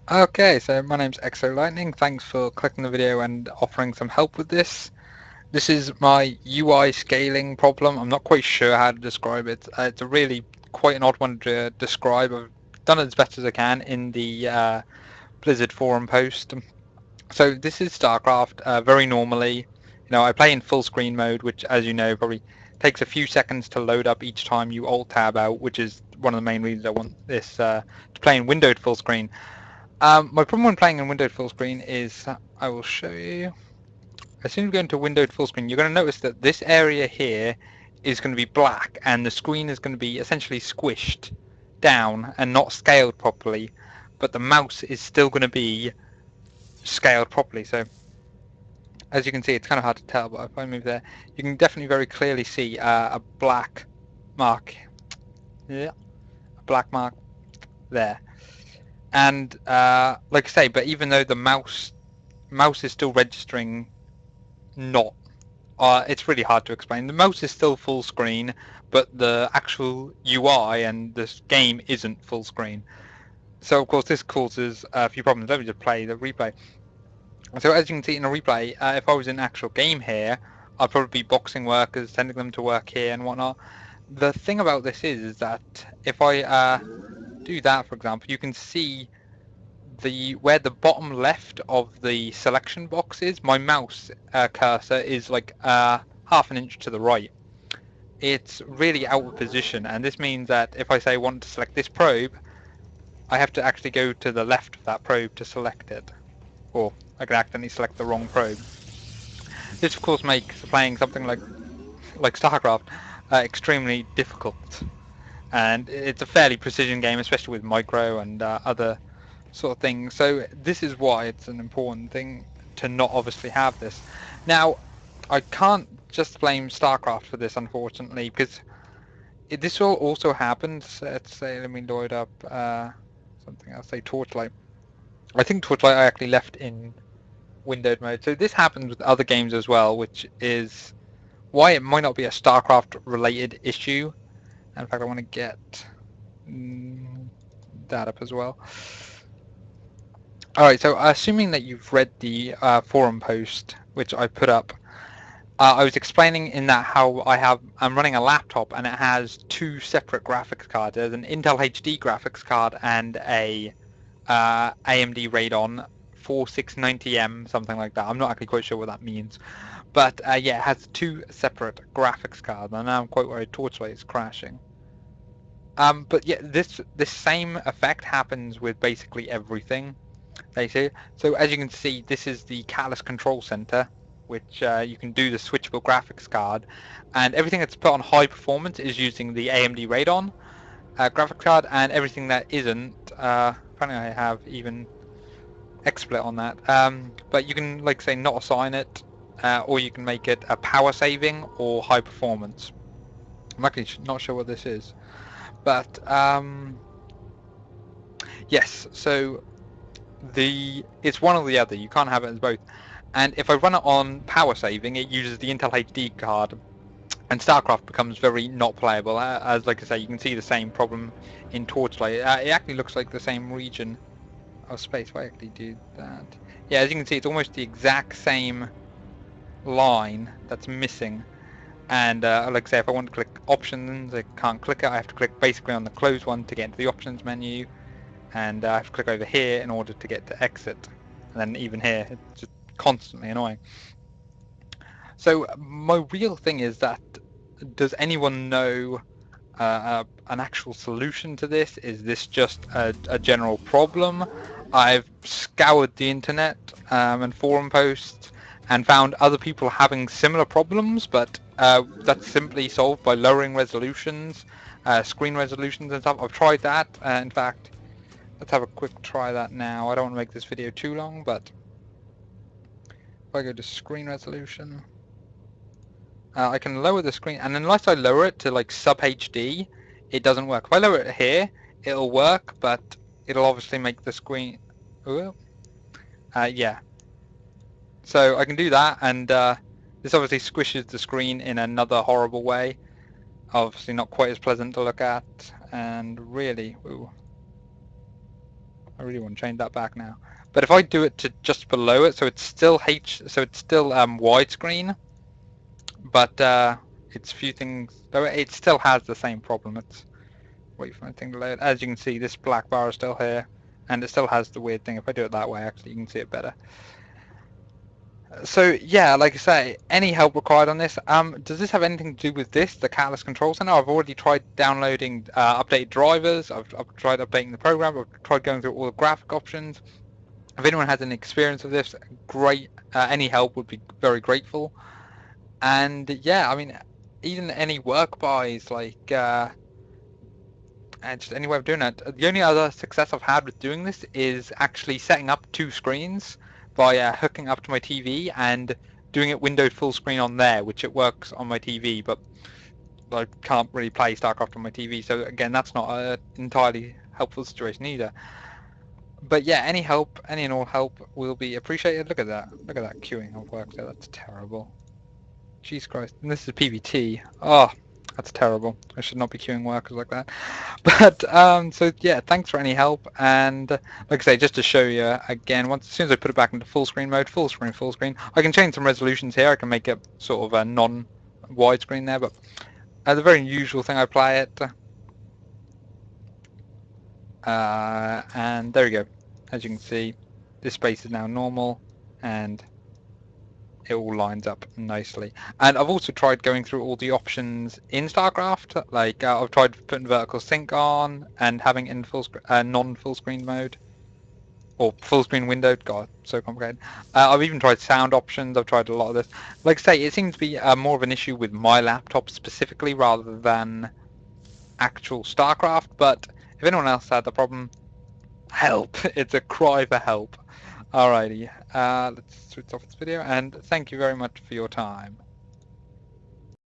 Okay, so my name's Exo Lightning. Thanks for clicking the video and offering some help with this. This is my UI scaling problem. I'm not quite sure how to describe it. It's a really quite an odd one to describe. I've done it as best as I can in the Blizzard forum post. So this is Starcraft. Very normally, I play in full screen mode, which, as you know, probably takes a few seconds to load up each time you Alt Tab out, which is one of the main reasons I want this to play in windowed full screen. My problem when playing in windowed full screen is, I will show you. As soon as we go into windowed full screen, you're going to notice that this area here is going to be black and the screen is going to be essentially squished down and not scaled properly, but the mouse is still going to be scaled properly. So as you can see, it's kind of hard to tell, but if I move there, you can definitely very clearly see a black mark. Yeah, a black mark there. And like I say, but even though the mouse is still registering not, it's really hard to explain. The mouse is still full screen, but the actual UI and this game isn't full screen. So of course this causes a few problems. Let me just play the replay. So as you can see in a replay, if I was in actual game here, I'd probably be boxing workers, sending them to work here and whatnot. The thing about this is that if I do that, for example, you can see where the bottom left of the selection box is. My mouse cursor is like half an inch to the right. It's really out of position, and this means that if I say I want to select this probe, I have to actually go to the left of that probe to select it, or I can accidentally select the wrong probe. This of course makes playing something like Starcraft extremely difficult, and it's a fairly precision game, especially with micro and other sort of thing. So this is why it's an important thing to not obviously have this. Now, I can't just blame Starcraft for this, unfortunately, because this all also happens. Let's say, let me load up something else, say Torchlight. I think Torchlight I actually left in windowed mode. So this happens with other games as well, which is why it might not be a Starcraft related issue. In fact, I want to get that up as well. Alright, so assuming that you've read the forum post which I put up, I was explaining in that how I'm running a laptop and it has two separate graphics cards. There's an Intel HD graphics card and a AMD Radeon 4690M, something like that. I'm not actually quite sure what that means. But yeah, it has two separate graphics cards, and now I'm quite worried Torchlight is crashing. But yeah, this same effect happens with basically everything. They say. So as you can see, this is the Catalyst Control Center, which you can do the switchable graphics card, and everything that's put on high performance is using the AMD Radeon graphics card, and everything that isn't, apparently I have even XSplit on that, but you can, like say, not assign it, or you can make it a power saving or high performance. I'm actually not sure what this is, but yes, so it's one or the other. You can't have it as both. And if I run it on power saving, it uses the Intel HD card, and Starcraft becomes very not playable. As like I say, you can see the same problem in Torchlight. It actually looks like the same region of space. If I actually do that, yeah, as you can see, it's almost the exact same line that's missing. And like I say, if I want to click options, I can't click it. I have to click basically on the close one to get into the options menu, and I have to click over here in order to get to exit. And then even here, it's just constantly annoying. So my real thing is that, does anyone know an actual solution to this? Is this just a general problem? I've scoured the internet and forum posts and found other people having similar problems, but that's simply solved by lowering resolutions, screen resolutions and stuff. I've tried that. In fact, let's have a quick try that now. I don't want to make this video too long, but if I go to screen resolution, I can lower the screen, and unless I lower it to like sub HD, it doesn't work. If I lower it here, it'll work, but it'll obviously make the screen. Yeah. So I can do that, and this obviously squishes the screen in another horrible way. Obviously not quite as pleasant to look at, and really, ooh. I really want to change that back now. But if I do it to just below it, so it's still widescreen, but it's few things. Though it still has the same problem. It's wait for my thing to load. As you can see, this black bar is still here, and it still has the weird thing. If I do it that way, actually, you can see it better. So yeah, like I say, any help required on this? Does this have anything to do with this, the Catalyst Control Center? I've already tried downloading updated drivers. I've tried updating the program. I've tried going through all the graphic options. If anyone has any experience of this, great. Any help would be very grateful. And yeah, I mean, even any work buys, like just any way of doing it. The only other success I've had with doing this is actually setting up 2 screens by hooking up to my TV and doing it windowed full screen on there, which it works on my TV, but I can't really play Starcraft on my TV, so again, that's not an entirely helpful situation either. But yeah, any help, any and all help will be appreciated. Look at that queuing of work there, that's terrible. Jesus Christ, and this is PVT. Oh, that's terrible. I should not be queuing workers like that. But so yeah, thanks for any help. And like I say, just to show you again, as soon as I put it back into full screen mode, full screen, I can change some resolutions here. I can make it sort of a non-widescreen there, but the very usual thing, I play it. And there we go. As you can see, this space is now normal, and it all lines up nicely. And I've also tried going through all the options in Starcraft. Like I've tried putting vertical sync on and having it in non-full screen mode, or full screen windowed. God, so complicated. I've even tried sound options. I've tried a lot of this. Like I say, it seems to be more of an issue with my laptop specifically rather than actual Starcraft. But if anyone else had the problem, help! It's a cry for help. Alrighty, let's switch off this video, and thank you very much for your time.